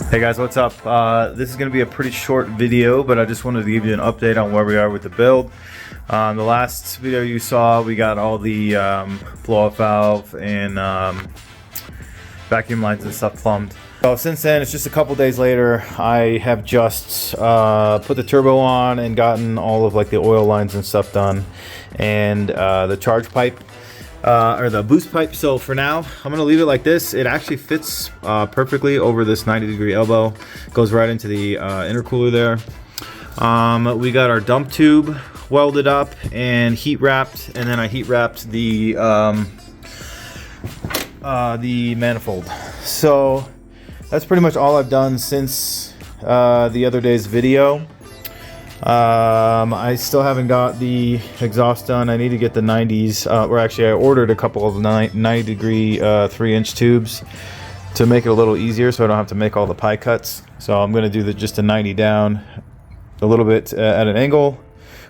Hey guys, what's up? This is going to be a pretty short video, but I just wanted to give you an update on where we are with the build. The last video you saw, we got all the blow-off valve and vacuum lines and stuff plumbed. So since then, it's just a couple days later, I have just put the turbo on and gotten all of like the oil lines and stuff done, and the charge pipe. Or the boost pipe. So for now, I'm gonna leave it like this. It actually fits perfectly over this 90-degree elbow. Goes right into the intercooler there. We got our dump tube welded up and heat wrapped, and then I heat wrapped the manifold. So that's pretty much all I've done since the other day's video. I still haven't got the exhaust done. I need to get the 90s, or actually I ordered a couple of 90-degree 3-inch tubes to make it a little easier so I don't have to make all the pie cuts. So I'm going to do just a 90 down, a little bit at an angle,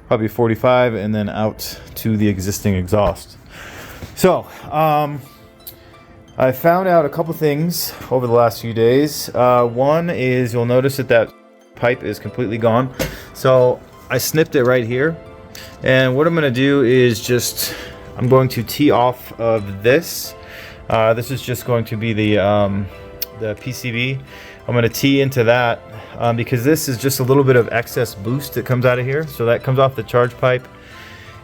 probably 45, and then out to the existing exhaust. So I found out a couple things over the last few days. One is you'll notice that pipe is completely gone. So I snipped it right here, and what I'm going to do is I'm going to tee off of this. This is just going to be the PCV. I'm going to tee into that because this is just a little bit of excess boost that comes out of here. So that comes off the charge pipe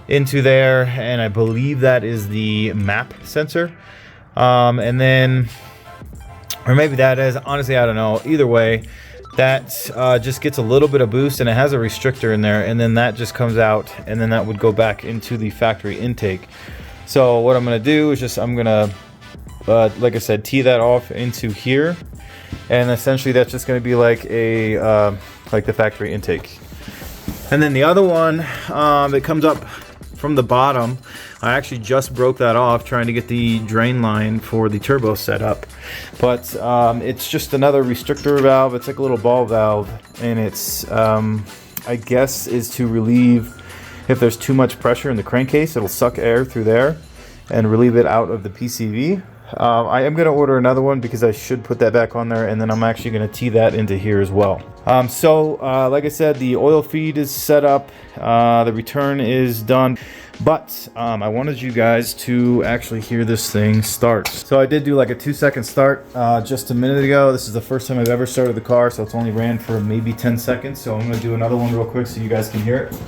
into there, and I believe that is the map sensor. And then, or maybe that is, honestly I don't know. Either way, that just gets a little bit of boost, and it has a restrictor in there, and then that just comes out, and then that would go back into the factory intake. So what I'm going to do is I'm going to, like I said, tee that off into here, and essentially that's just going to be like like the factory intake. And then the other one that comes up from the bottom, I actually just broke that off trying to get the drain line for the turbo set up, but it's just another restrictor valve. It's like a little ball valve, and it's I guess is to relieve if there's too much pressure in the crankcase. It'll suck air through there and relieve it out of the PCV. I am going to order another one because I should put that back on there, and then I'm actually going to tee that into here as well. Like I said, the oil feed is set up, the return is done, but I wanted you guys to actually hear this thing start. So I did do like a 2-second start just a minute ago. This is the first time I've ever started the car, so it's only ran for maybe 10 seconds. So I'm going to do another one real quick so you guys can hear it.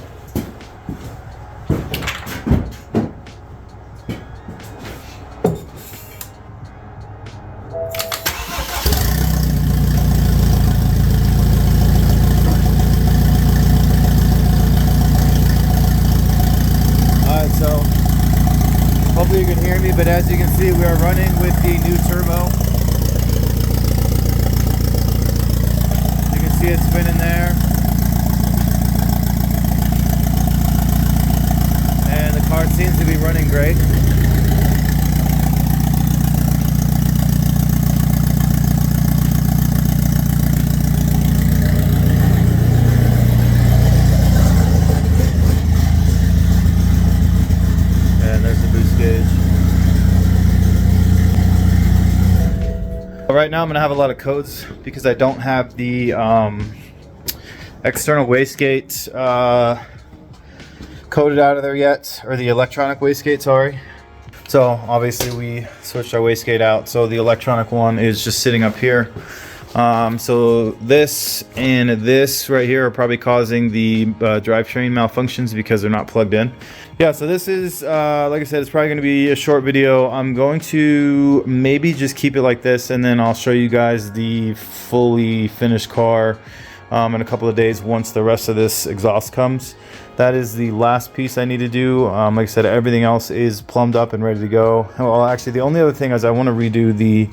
So hopefully you can hear me, but as you can see, we are running with the new turbo. You can see it spinning there, and the car seems to be running great. Right now I'm gonna have a lot of codes because I don't have the external wastegate coded out of there yet, or the electronic wastegate, sorry. So obviously we switched our wastegate out, so the electronic one is just sitting up here. So this and this right here are probably causing the drivetrain malfunctions because they're not plugged in. Yeah, so this is, like I said, it's probably going to be a short video. I'm going to maybe just keep it like this, and then I'll show you guys the fully finished car in a couple of days once the rest of this exhaust comes. That is the last piece I need to do. Like I said, everything else is plumbed up and ready to go. Well, actually, the only other thing is I want to redo the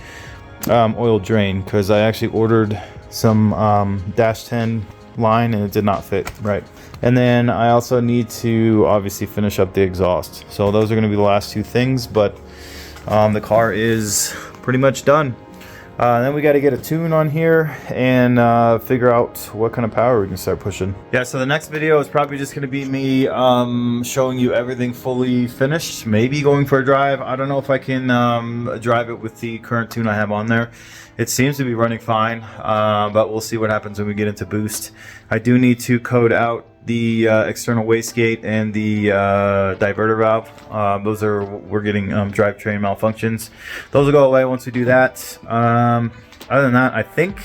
oil drain, because I actually ordered some dash 10 line and it did not fit right. And then I also need to obviously finish up the exhaust. So those are going to be the last two things, but the car is pretty much done. Then we got to get a tune on here and figure out what kind of power we can start pushing. Yeah, so the next video is probably just going to be me showing you everything fully finished, maybe going for a drive. I don't know if I can drive it with the current tune I have on there. It seems to be running fine, but we'll see what happens when we get into boost. I do need to code out the external wastegate and the diverter valve. Those are, we're getting drivetrain malfunctions. Those will go away once we do that. Other than that, I think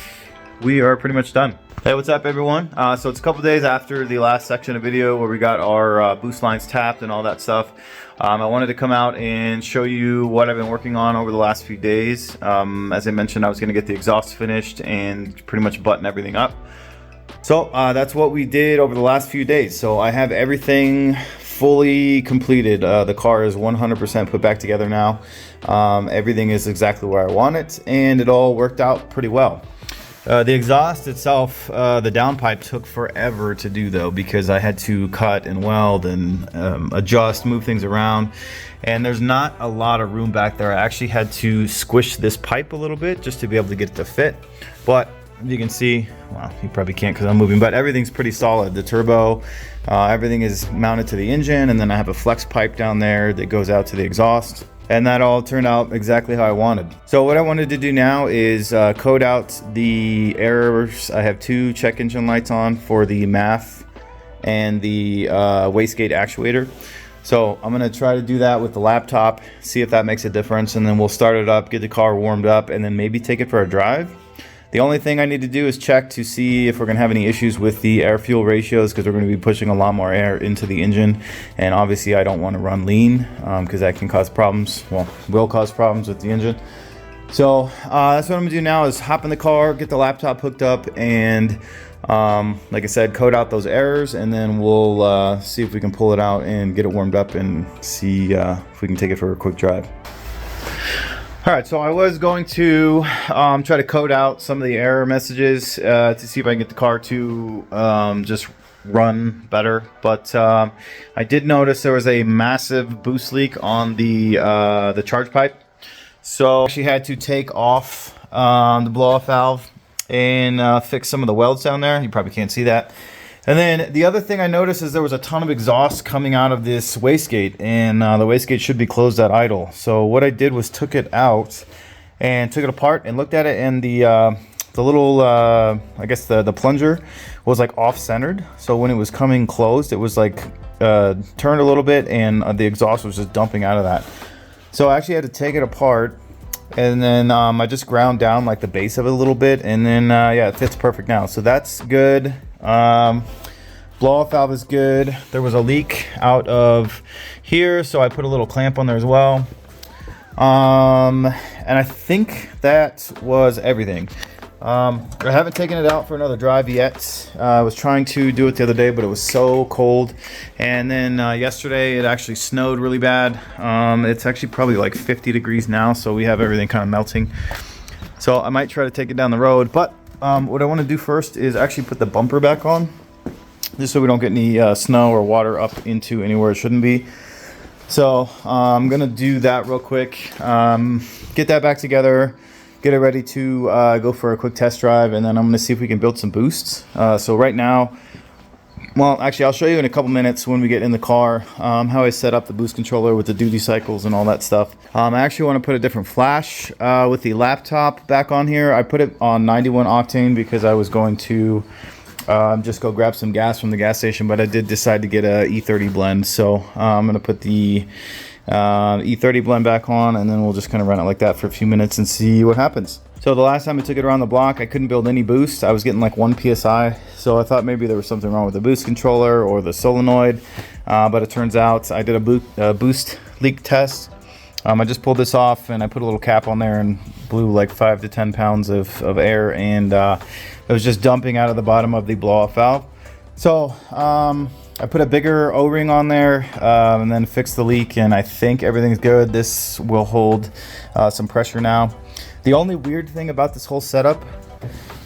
we are pretty much done. Hey, what's up everyone? So it's a couple days after the last section of video where we got our boost lines tapped and all that stuff. I wanted to come out and show you what I've been working on over the last few days. As I mentioned, I was going to get the exhaust finished and pretty much button everything up. So that's what we did over the last few days. So I have everything fully completed. The car is 100% put back together now. Everything is exactly where I want it, and it all worked out pretty well. The exhaust itself, the downpipe took forever to do though, because I had to cut and weld and adjust, move things around, and there's not a lot of room back there. I actually had to squish this pipe a little bit just to be able to get it to fit, but you can see, well, you probably can't because I'm moving, but everything's pretty solid. The turbo, everything is mounted to the engine, and then I have a flex pipe down there that goes out to the exhaust. And that all turned out exactly how I wanted. So what I wanted to do now is code out the errors. I have two check engine lights on for the MAF and the wastegate actuator. So I'm gonna try to do that with the laptop, see if that makes a difference, and then we'll start it up, get the car warmed up, and then maybe take it for a drive. The only thing I need to do is check to see if we're going to have any issues with the air-fuel ratios, because we're going to be pushing a lot more air into the engine, and obviously I don't want to run lean because that can cause problems, well, will cause problems with the engine. So that's what I'm going to do now, is hop in the car, get the laptop hooked up, and like I said, code out those errors, and then we'll see if we can pull it out and get it warmed up and see if we can take it for a quick drive. Alright, so I was going to try to code out some of the error messages to see if I can get the car to just run better, but I did notice there was a massive boost leak on the charge pipe. So I actually had to take off the blow-off valve and fix some of the welds down there. You probably can't see that. And then the other thing I noticed is there was a ton of exhaust coming out of this wastegate, and the wastegate should be closed at idle. So what I did was took it out and took it apart and looked at it, and the little I guess the plunger was like off-centered. So when it was coming closed, it was like turned a little bit, and the exhaust was just dumping out of that. So I actually had to take it apart, and then I just ground down like the base of it a little bit, and then yeah, it fits perfect now. So that's good. Blow-off valve is good. There was a leak out of here, so I put a little clamp on there as well. And I think that was everything. I haven't taken it out for another drive yet. I was trying to do it the other day, but it was so cold. And then yesterday it actually snowed really bad. It's actually probably like 50 degrees now, so we have everything kind of melting. So I might try to take it down the road, but what I want to do first is actually put the bumper back on, just so we don't get any snow or water up into anywhere it shouldn't be. So I'm gonna do that real quick, get that back together, get it ready to go for a quick test drive, and then I'm gonna see if we can build some boosts. So right now, well, actually I'll show you in a couple minutes when we get in the car how I set up the boost controller with the duty cycles and all that stuff. I actually want to put a different flash with the laptop back on here. I put it on 91 octane because I was going to just go grab some gas from the gas station, but I did decide to get a E30 blend. So I'm going to put the E30 blend back on, and then we'll just kind of run it like that for a few minutes and see what happens. So the last time I took it around the block, I couldn't build any boost. I was getting like 1 PSI, so I thought maybe there was something wrong with the boost controller or the solenoid, but it turns out I did a boost leak test. I just pulled this off and I put a little cap on there and blew like 5 to 10 pounds of air, and it was just dumping out of the bottom of the blow-off valve. So I put a bigger O-ring on there and then fixed the leak, and I think everything's good. This will hold some pressure now. The only weird thing about this whole setup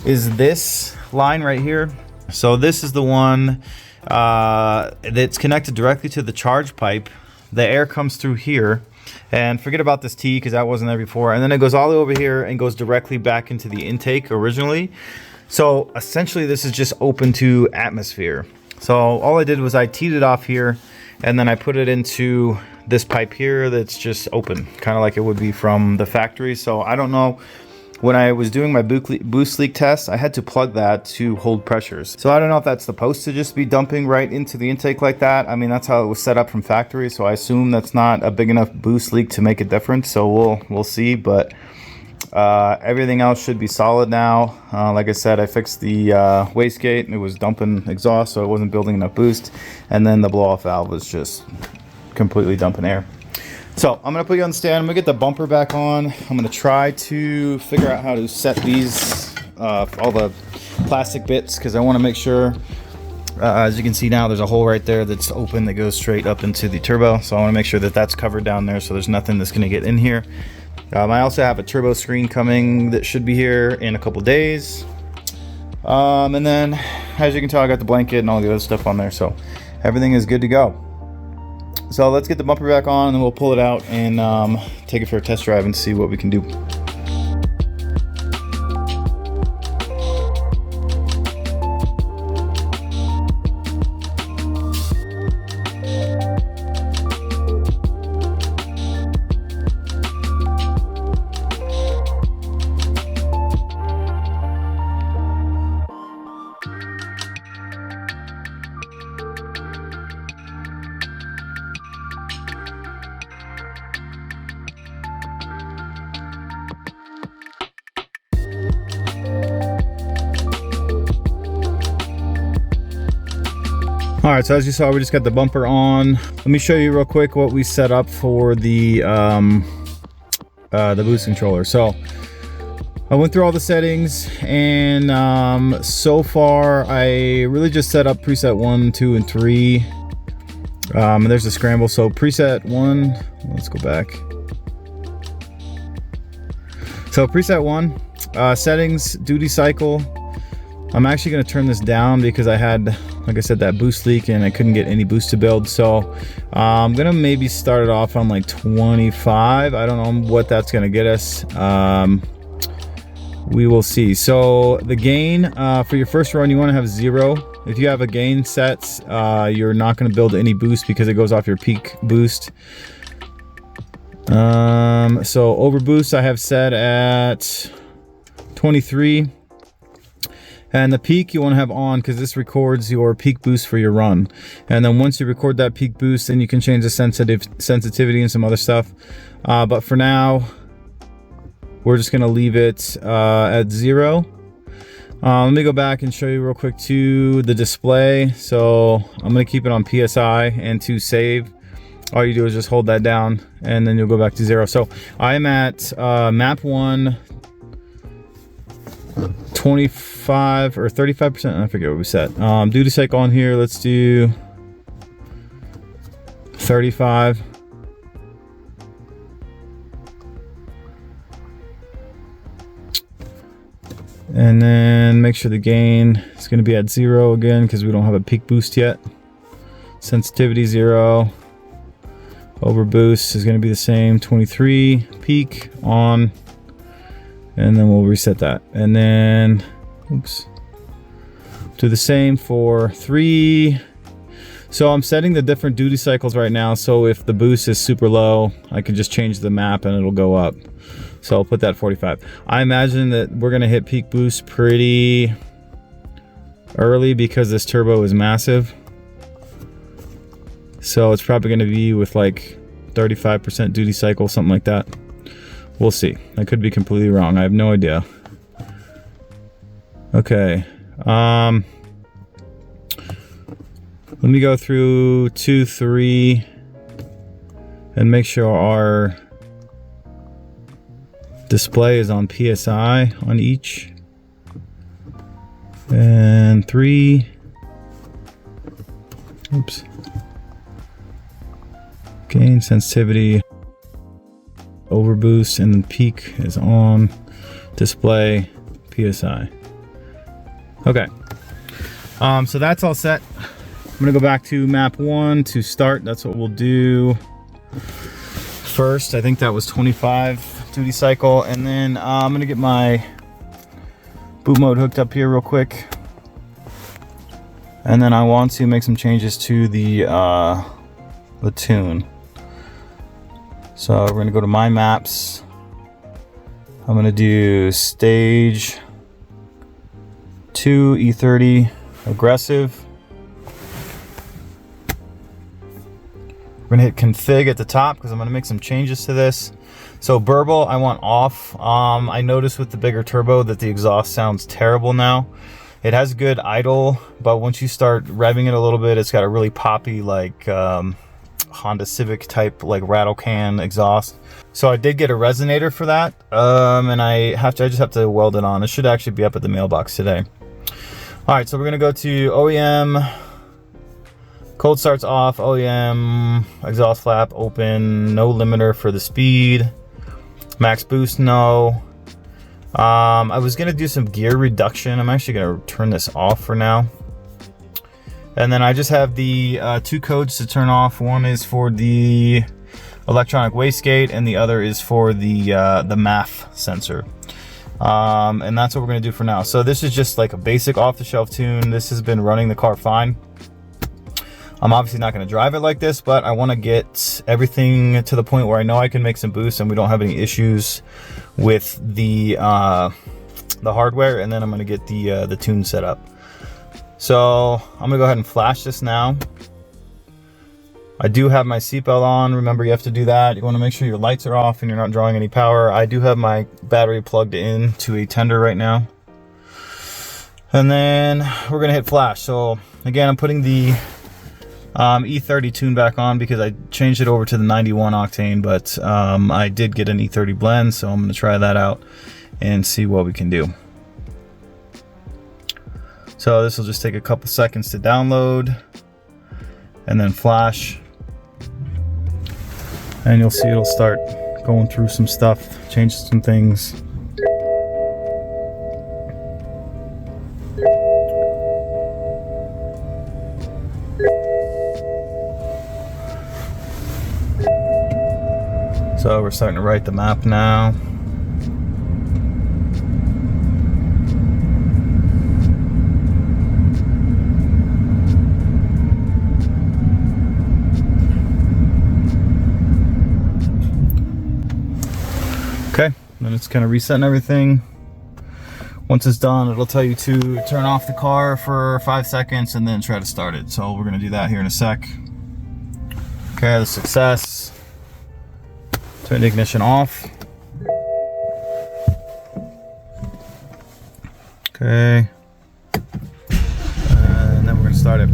is this line right here. So this is the one that's connected directly to the charge pipe. The air comes through here, And forget about this T because that wasn't there before. And then it goes all the way over here and goes directly back into the intake originally. So essentially this is just open to atmosphere. So all I did was I teed it off here and then I put it into this pipe here that's just open, kind of like it would be from the factory. So I don't know, when I was doing my boost leak test, I had to plug that to hold pressures. So I don't know if that's supposed to just be dumping right into the intake like that. I mean, that's how it was set up from factory. So I assume that's not a big enough boost leak to make a difference. So we'll see, but everything else should be solid now. Like I said, I fixed the wastegate and it was dumping exhaust, so it wasn't building enough boost. And then the blow off valve was just completely dumping air. So I'm gonna put you on the stand. I'm gonna get the bumper back on. I'm gonna try to figure out how to set these, all the plastic bits, because I want to make sure, as you can see now, there's a hole right there that's open that goes straight up into the turbo. So I want to make sure that that's covered down there, so there's nothing that's gonna get in here. I also have a turbo screen coming that should be here in a couple days. And then, as you can tell, I got the blanket and all the other stuff on there, so everything is good to go. So let's get the bumper back on and then we'll pull it out and take it for a test drive and see what we can do. All right, so as you saw, we just got the bumper on. Let me show you real quick what we set up for the boost controller. So I went through all the settings, and so far I really just set up preset 1, 2, and 3. And there's the scramble. So preset 1, let's go back. So preset 1, settings, duty cycle. I'm actually going to turn this down because I had, like I said, that boost leak and I couldn't get any boost to build. So I'm going to maybe start it off on like 25. I don't know what that's going to get us. We will see. So the gain for your first run, you want to have 0. If you have a gain set, you're not going to build any boost because it goes off your peak boost. So over boost I have set at 23. And the peak you want to have on because this records your peak boost for your run. And then once you record that peak boost, then you can change the sensitivity and some other stuff. But for now, we're just going to leave it at 0. Let me go back and show you real quick to the display. So I'm going to keep it on PSI, and to save, all you do is just hold that down and then you'll go back to 0. So I am at map 1, 25 or 35%, I forget what we set. Duty cycle on here, let's do 35. And then make sure the gain is going to be at 0 again because we don't have a peak boost yet. Sensitivity 0. Over boost is going to be the same, 23. Peak on. And then we'll reset that. And then, oops, do the same for 3. So I'm setting the different duty cycles right now. So if the boost is super low, I can just change the map and it'll go up. So I'll put that 45. I imagine that we're gonna hit peak boost pretty early because this turbo is massive. So it's probably gonna be with like 35% duty cycle, something like that. We'll see. I could be completely wrong. I have no idea. Okay. Let me go through 2, 3, and make sure our display is on PSI on each. And 3. Oops. Gain, sensitivity, overboost, and then peak is on display PSI. Okay. So that's all set. I'm gonna go back to map 1 to start. That's what we'll do. first. I think that was 25 duty cycle, and then I'm gonna get my boot mode hooked up here real quick, and then I want to make some changes to the tune. So we're gonna go to my maps. I'm gonna do stage 2 E30 aggressive. We're gonna hit config at the top because I'm gonna make some changes to this. So burble I want off. I noticed with the bigger turbo that the exhaust sounds terrible now. It has good idle, but once you start revving it a little bit, it's got a really poppy, like Honda Civic type, like rattle can exhaust. So I did get a resonator for that, and I just have to weld it on. It should actually be up at the mailbox today. All right, so we're gonna go to OEM. Cold starts off, OEM, exhaust flap open, no limiter for the speed. Max boost, no. I was gonna do some gear reduction. I'm actually gonna turn this off for now. And then I just have the 2 codes to turn off. One is for the electronic wastegate, and the other is for the MAF sensor. And that's what we're gonna do for now. So this is just like a basic off-the-shelf tune. This has been running the car fine. I'm obviously not going to drive it like this, but I want to get everything to the point where I know I can make some boosts and we don't have any issues with the hardware, and then I'm going to get the tune set up. So I'm going to go ahead and flash this now. I do have my seatbelt on. Remember, you have to do that. You want to make sure your lights are off and you're not drawing any power. I do have my battery plugged in to a tender right now. And then we're going to hit flash. So again, I'm putting the E30 tune back on because I changed it over to the 91 octane, but I did get an E30 blend, so I'm going to try that out and see what we can do. So this will just take a couple seconds to download and then flash, and you'll see it'll start going through some stuff, change some things. So we're starting to write the map now. Okay, then it's kind of resetting everything. Once it's done, it'll tell you to turn off the car for 5 seconds and then try to start it. So we're gonna do that here in a sec. Okay, the success. Turn the ignition off. Okay. And then we're gonna start it.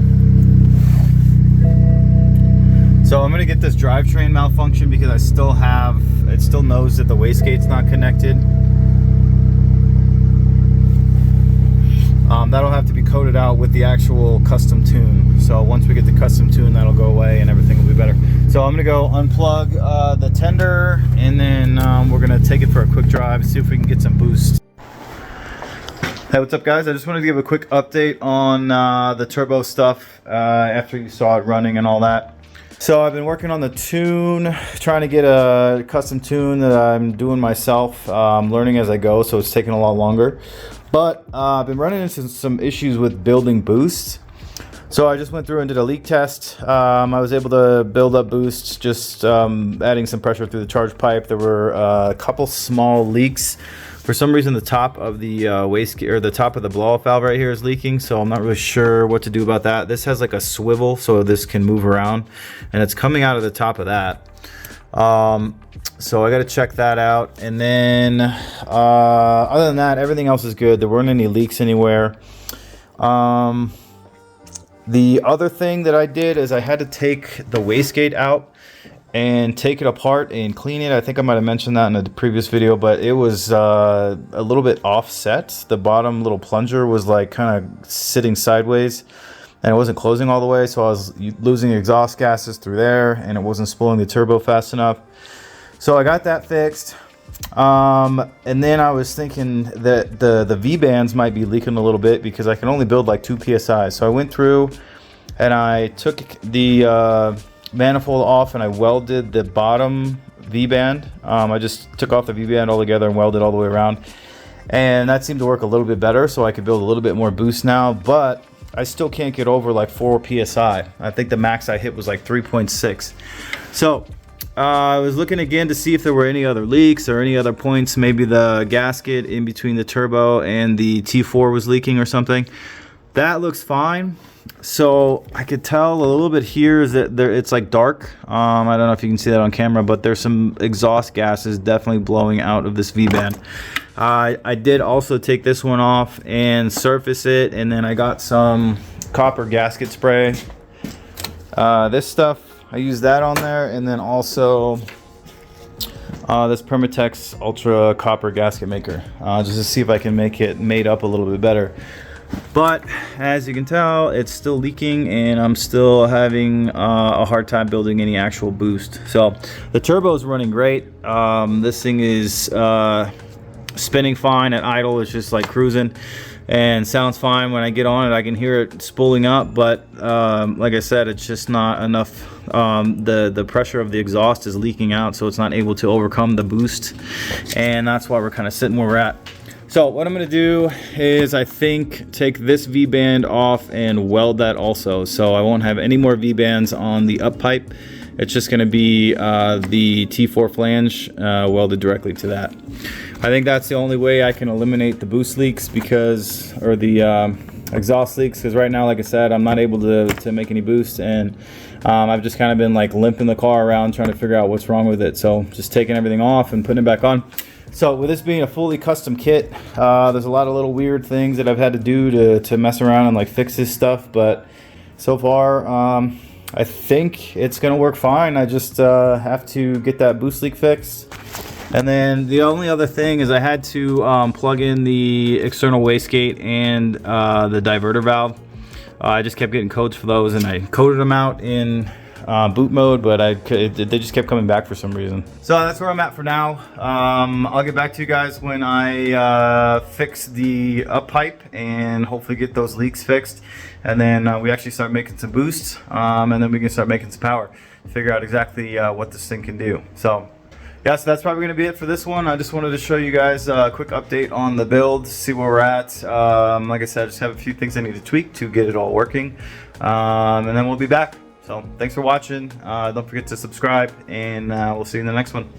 So I'm gonna get this drivetrain malfunction because it still knows that the wastegate's not connected. That'll have to be coded out with the actual custom tune. So once we get the custom tune, that'll go away and everything will be better. So I'm gonna go unplug the tender, and then we're gonna take it for a quick drive, see if we can get some boost. Hey, what's up guys? I just wanted to give a quick update on the turbo stuff after you saw it running and all that. So I've been working on the tune, trying to get a custom tune that I'm doing myself. Learning as I go, so it's taking a lot longer. But I've been running into some issues with building boosts. So I just went through and did a leak test. I was able to build up boosts, just adding some pressure through the charge pipe. There were a couple small leaks. For some reason, the top of the the top of the blow-off valve right here is leaking, so I'm not really sure what to do about that. This has like a swivel, so this can move around, and it's coming out of the top of that. So I got to check that out, and then other than that, everything else is good. There weren't any leaks anywhere. The other thing that I did is I had to take the wastegate out and take it apart and clean it. I think I might have mentioned that in a previous video, but it was a little bit offset. The bottom little plunger was like kind of sitting sideways, and it wasn't closing all the way, so I was losing exhaust gases through there, and it wasn't spooling the turbo fast enough. So I got that fixed. And then I was thinking that the V-bands might be leaking a little bit because I can only build like 2 psi. So I went through and I took the manifold off and I welded the bottom V-band. I just took off the V-band altogether and welded all the way around, and that seemed to work a little bit better, so I could build a little bit more boost now, but I still can't get over like 4 psi. I think the max I hit was like 3.6. So I was looking again to see if there were any other leaks or any other points. Maybe the gasket in between the turbo and the T4 was leaking or something. That looks fine. So I could tell a little bit here is that it's like dark. I don't know if you can see that on camera, but there's some exhaust gases definitely blowing out of this V-band. I did also take this one off and surface it, and then I got some copper gasket spray. This stuff, I used that on there, and then also this Permatex Ultra Copper Gasket Maker, just to see if I can make it made up a little bit better. But as you can tell, it's still leaking, and I'm still having a hard time building any actual boost. So the turbo is running great. This thing is spinning fine at idle. It's just like cruising and sounds fine. When I get on it, I can hear it spooling up, but like I said, it's just not enough. The pressure of the exhaust is leaking out, so it's not able to overcome the boost, and that's why we're kind of sitting where we're at. So what I'm going to do is, I think, take this V-band off and weld that also, so I won't have any more V-bands on the up pipe. It's just going to be the T4 flange welded directly to that. I think that's the only way I can eliminate the boost leaks, because, or the exhaust leaks, because right now, like I said, I'm not able to make any boost, and I've just kind of been like limping the car around trying to figure out what's wrong with it. So just taking everything off and putting it back on. So with this being a fully custom kit, there's a lot of little weird things that I've had to do to mess around and like fix this stuff, but so far I think it's gonna work fine. I just have to get that boost leak fixed. And then the only other thing is I had to plug in the external wastegate and the diverter valve. I just kept getting codes for those, and I coded them out in boot mode, but they just kept coming back for some reason. So that's where I'm at for now. I'll get back to you guys when I fix the up pipe and hopefully get those leaks fixed, and then we actually start making some boosts, and then we can start making some power, figure out exactly what this thing can do. So yeah, so that's probably going to be it for this one. I just wanted to show you guys a quick update on the build, see where we're at. Like I said, I just have a few things I need to tweak to get it all working, and then we'll be back. So thanks for watching. Don't forget to subscribe, and we'll see you in the next one.